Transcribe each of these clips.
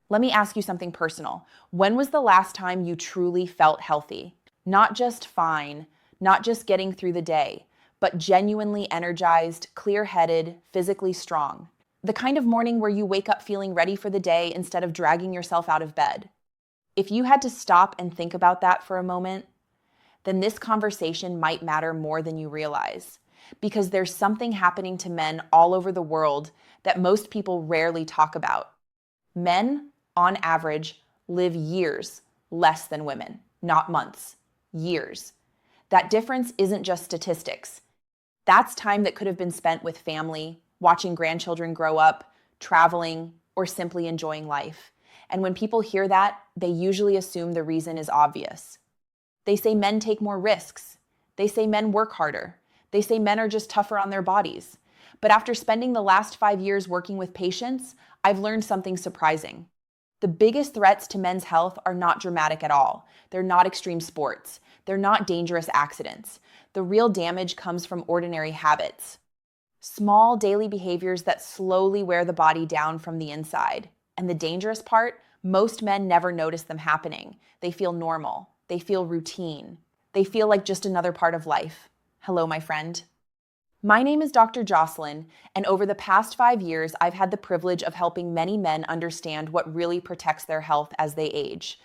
Let me ask you something personal. When was the last time you truly felt healthy? Not just fine, not just getting through the day, but genuinely energized, clear-headed, physically strong. The kind of morning where you wake up feeling ready for the day instead of dragging yourself out of bed. If you had to stop and think about that for a moment, then this conversation might matter more than you realize. Because there's something happening to men all over the world that most people rarely talk about. Men, on average, live years less than women, not months, years. That difference isn't just statistics. That's time that could have been spent with family, watching grandchildren grow up, traveling, or simply enjoying life. And when people hear that, they usually assume the reason is obvious. They say men take more risks. They say men work harder. They say men are just tougher on their bodies. But after spending the last 5 years working with patients, I've learned something surprising. The biggest threats to men's health are not dramatic at all. They're not extreme sports. They're not dangerous accidents. The real damage comes from ordinary habits. Small daily behaviors that slowly wear the body down from the inside. And the dangerous part, most men never notice them happening. They feel normal. They feel routine. They feel like just another part of life. Hello, my friend. My name is Dr. Jocelyn, and over the past 5 years, I've had the privilege of helping many men understand what really protects their health as they age.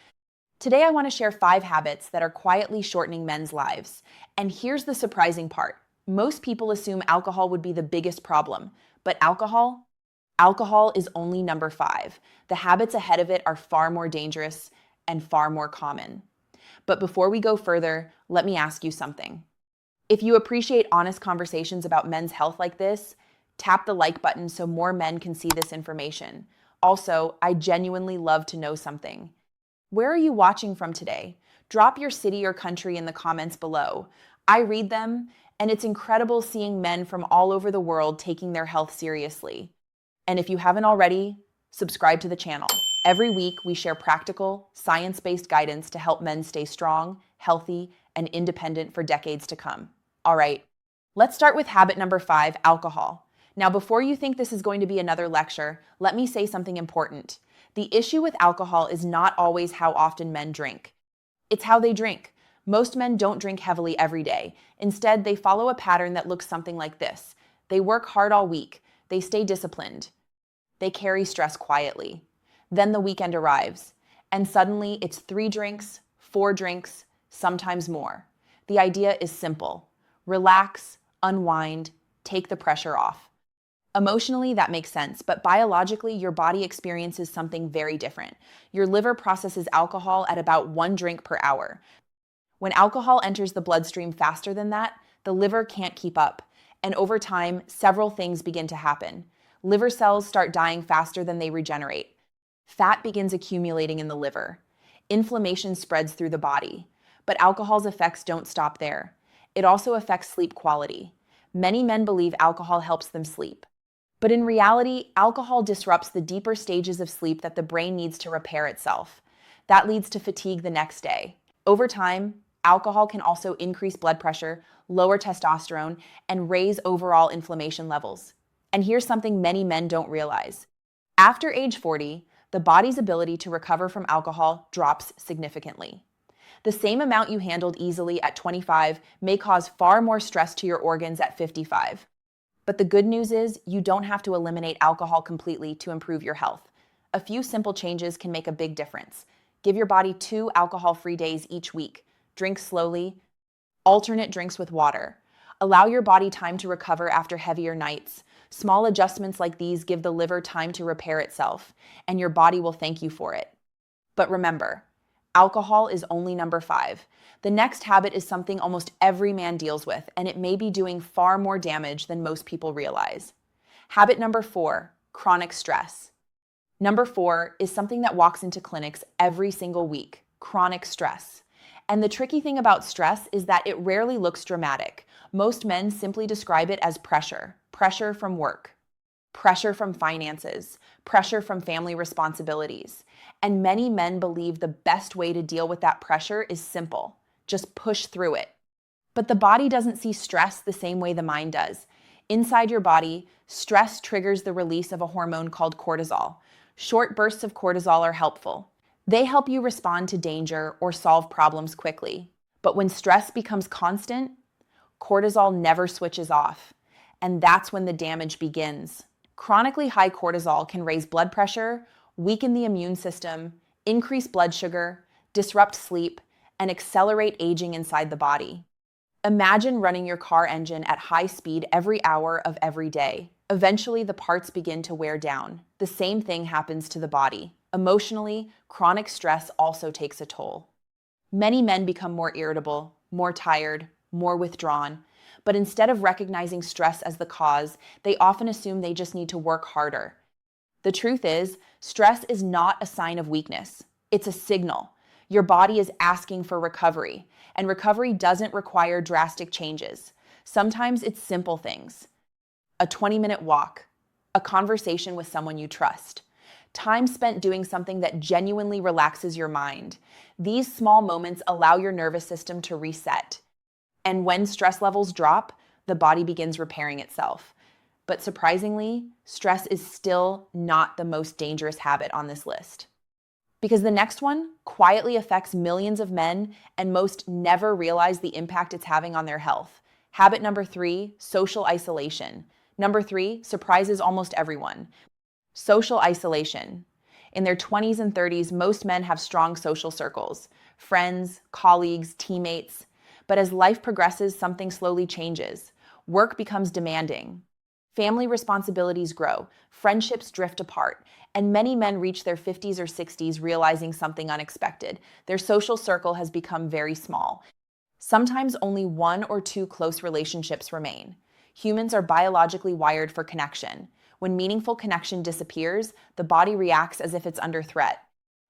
Today, I want to share 5 habits that are quietly shortening men's lives. And here's the surprising part. Most people assume alcohol would be the biggest problem, but alcohol is only number 5. The habits ahead of it are far more dangerous and far more common. But before we go further, let me ask you something. If you appreciate honest conversations about men's health like this, tap the like button so more men can see this information. Also, I genuinely love to know something. Where are you watching from today? Drop your city or country in the comments below. I read them, and it's incredible seeing men from all over the world taking their health seriously. And if you haven't already, subscribe to the channel. Every week, we share practical, science-based guidance to help men stay strong, healthy, and independent for decades to come. All right, let's start with habit number 5, alcohol. Now, before you think this is going to be another lecture, let me say something important. The issue with alcohol is not always how often men drink. It's how they drink. Most men don't drink heavily every day. Instead, they follow a pattern that looks something like this. They work hard all week. They stay disciplined. They carry stress quietly. Then the weekend arrives, and suddenly it's 3 drinks, 4 drinks, sometimes more. The idea is simple. Relax, unwind, take the pressure off. Emotionally, that makes sense, but biologically, your body experiences something very different. Your liver processes alcohol at about 1 drink per hour. When alcohol enters the bloodstream faster than that, the liver can't keep up, and over time, several things begin to happen. Liver cells start dying faster than they regenerate. Fat begins accumulating in the liver. Inflammation spreads through the body. But alcohol's effects don't stop there. It also affects sleep quality. Many men believe alcohol helps them sleep. But in reality, alcohol disrupts the deeper stages of sleep that the brain needs to repair itself. That leads to fatigue the next day. Over time, alcohol can also increase blood pressure, lower testosterone, and raise overall inflammation levels. And here's something many men don't realize. After age 40, the body's ability to recover from alcohol drops significantly. The same amount you handled easily at 25 may cause far more stress to your organs at 55. But the good news is you don't have to eliminate alcohol completely to improve your health. A few simple changes can make a big difference. Give your body 2 alcohol-free days each week. Drink slowly. Alternate drinks with water. Allow your body time to recover after heavier nights. Small adjustments like these give the liver time to repair itself, and your body will thank you for it. But remember, alcohol is only number 5. The next habit is something almost every man deals with, and it may be doing far more damage than most people realize. Habit number 4, chronic stress. Number 4 is something that walks into clinics every single week, chronic stress. And the tricky thing about stress is that it rarely looks dramatic. Most men simply describe it as pressure. Pressure from work, pressure from finances, pressure from family responsibilities. And many men believe the best way to deal with that pressure is simple. Just push through it. But the body doesn't see stress the same way the mind does. Inside your body, stress triggers the release of a hormone called cortisol. Short bursts of cortisol are helpful. They help you respond to danger or solve problems quickly. But when stress becomes constant, cortisol never switches off. And that's when the damage begins. Chronically high cortisol can raise blood pressure, weaken the immune system, increase blood sugar, disrupt sleep, and accelerate aging inside the body. Imagine running your car engine at high speed every hour of every day. Eventually, the parts begin to wear down. The same thing happens to the body. Emotionally, chronic stress also takes a toll. Many men become more irritable, more tired, more withdrawn, but instead of recognizing stress as the cause, they often assume they just need to work harder. The truth is, stress is not a sign of weakness. It's a signal. Your body is asking for recovery, and recovery doesn't require drastic changes. Sometimes it's simple things. A 20-minute walk, a conversation with someone you trust, time spent doing something that genuinely relaxes your mind. These small moments allow your nervous system to reset. And when stress levels drop, the body begins repairing itself. But surprisingly, stress is still not the most dangerous habit on this list. Because the next one quietly affects millions of men, and most never realize the impact it's having on their health. Habit number 3, social isolation. Number 3, surprises almost everyone. Social isolation. In their 20s and 30s, most men have strong social circles, friends, colleagues, teammates. But as life progresses, something slowly changes. Work becomes demanding. Family responsibilities grow, friendships drift apart, and many men reach their 50s or 60s realizing something unexpected. Their social circle has become very small. Sometimes only 1 or 2 close relationships remain. Humans are biologically wired for connection. When meaningful connection disappears, the body reacts as if it's under threat.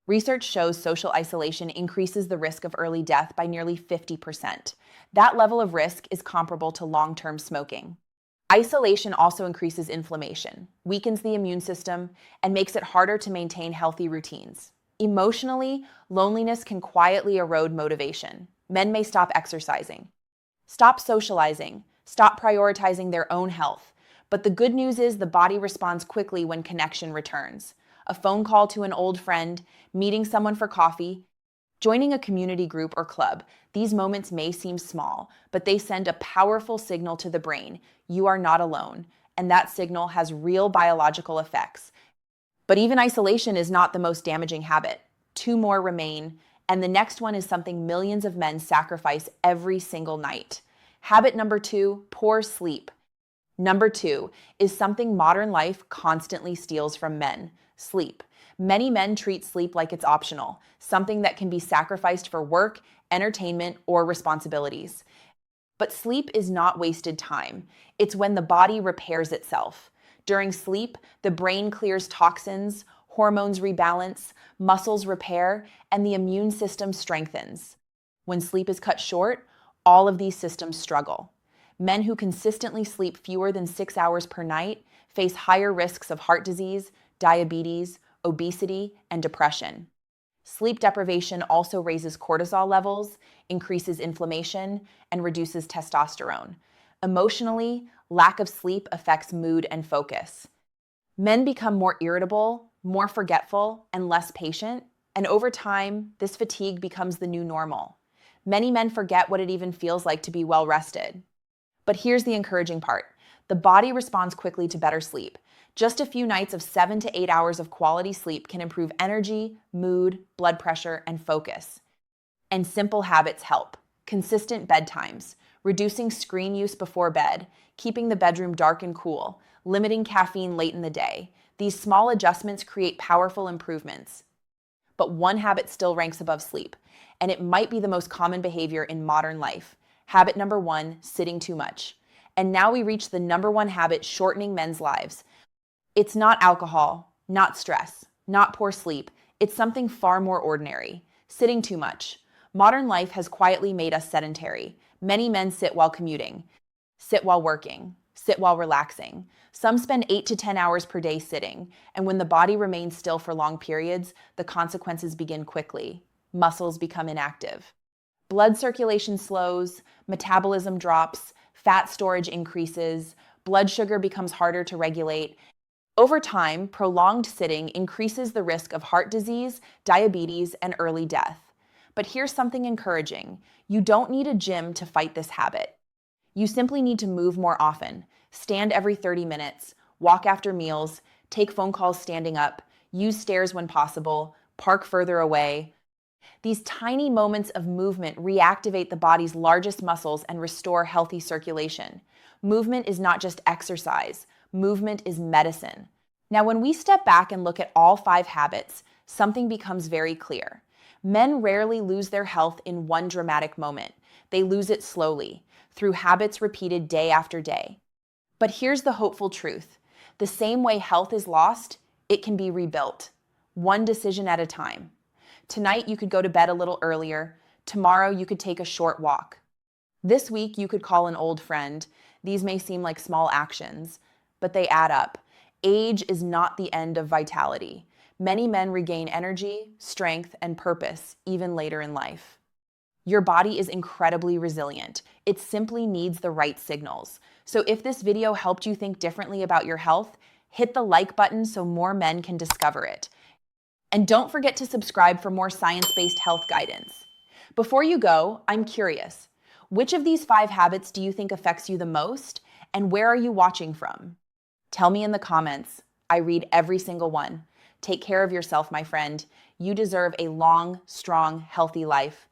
Research shows social isolation increases the risk of early death by nearly 50%. That level of risk is comparable to long-term smoking. Isolation also increases inflammation, weakens the immune system, and makes it harder to maintain healthy routines. Emotionally, loneliness can quietly erode motivation. Men may stop exercising, stop socializing, stop prioritizing their own health. But the good news is the body responds quickly when connection returns. A phone call to an old friend, meeting someone for coffee, joining a community group or club. These moments may seem small, but they send a powerful signal to the brain. You are not alone, and that signal has real biological effects. But even isolation is not the most damaging habit. 2 more remain, and the next one is something millions of men sacrifice every single night. Habit number 2, poor sleep. Number 2 is something modern life constantly steals from men: sleep. Many men treat sleep like it's optional, something that can be sacrificed for work, entertainment, or responsibilities. But sleep is not wasted time. It's when the body repairs itself. During sleep, the brain clears toxins, hormones rebalance, muscles repair, and the immune system strengthens. When sleep is cut short, all of these systems struggle. Men who consistently sleep fewer than 6 hours per night face higher risks of heart disease, diabetes, obesity, and depression. Sleep deprivation also raises cortisol levels, increases inflammation, and reduces testosterone. Emotionally, lack of sleep affects mood and focus. Men become more irritable, more forgetful, and less patient, and over time, this fatigue becomes the new normal. Many men forget what it even feels like to be well rested. But here's the encouraging part. The body responds quickly to better sleep. Just a few nights of 7 to 8 hours of quality sleep can improve energy, mood, blood pressure, and focus. And simple habits help. Consistent bedtimes, reducing screen use before bed, keeping the bedroom dark and cool, limiting caffeine late in the day. These small adjustments create powerful improvements. But one habit still ranks above sleep, and it might be the most common behavior in modern life. Habit number 1, sitting too much. And now we reach the number 1 habit shortening men's lives. It's not alcohol, not stress, not poor sleep. It's something far more ordinary: sitting too much. Modern life has quietly made us sedentary. Many men sit while commuting, sit while working, sit while relaxing. Some spend 8 to 10 hours per day sitting, and when the body remains still for long periods, the consequences begin quickly. Muscles become inactive. Blood circulation slows, metabolism drops, fat storage increases, blood sugar becomes harder to regulate, Over time, prolonged sitting increases the risk of heart disease, diabetes, and early death. But here's something encouraging. You don't need a gym to fight this habit. You simply need to move more often. Stand every 30 minutes, walk after meals, take phone calls standing up, use stairs when possible, park further away. These tiny moments of movement reactivate the body's largest muscles and restore healthy circulation. Movement is not just exercise, movement is medicine. Now, when we step back and look at all 5 habits, something becomes very clear. Men rarely lose their health in one dramatic moment. They lose it slowly, through habits repeated day after day. But here's the hopeful truth. The same way health is lost, it can be rebuilt, one decision at a time. Tonight, you could go to bed a little earlier. Tomorrow, you could take a short walk. This week, you could call an old friend. These may seem like small actions, but they add up. Age is not the end of vitality. Many men regain energy, strength, and purpose even later in life. Your body is incredibly resilient. It simply needs the right signals. So if this video helped you think differently about your health, hit the like button so more men can discover it. And don't forget to subscribe for more science-based health guidance. Before you go, I'm curious. Which of these 5 habits do you think affects you the most, and where are you watching from? Tell me in the comments. I read every single one. Take care of yourself, my friend. You deserve a long, strong, healthy life.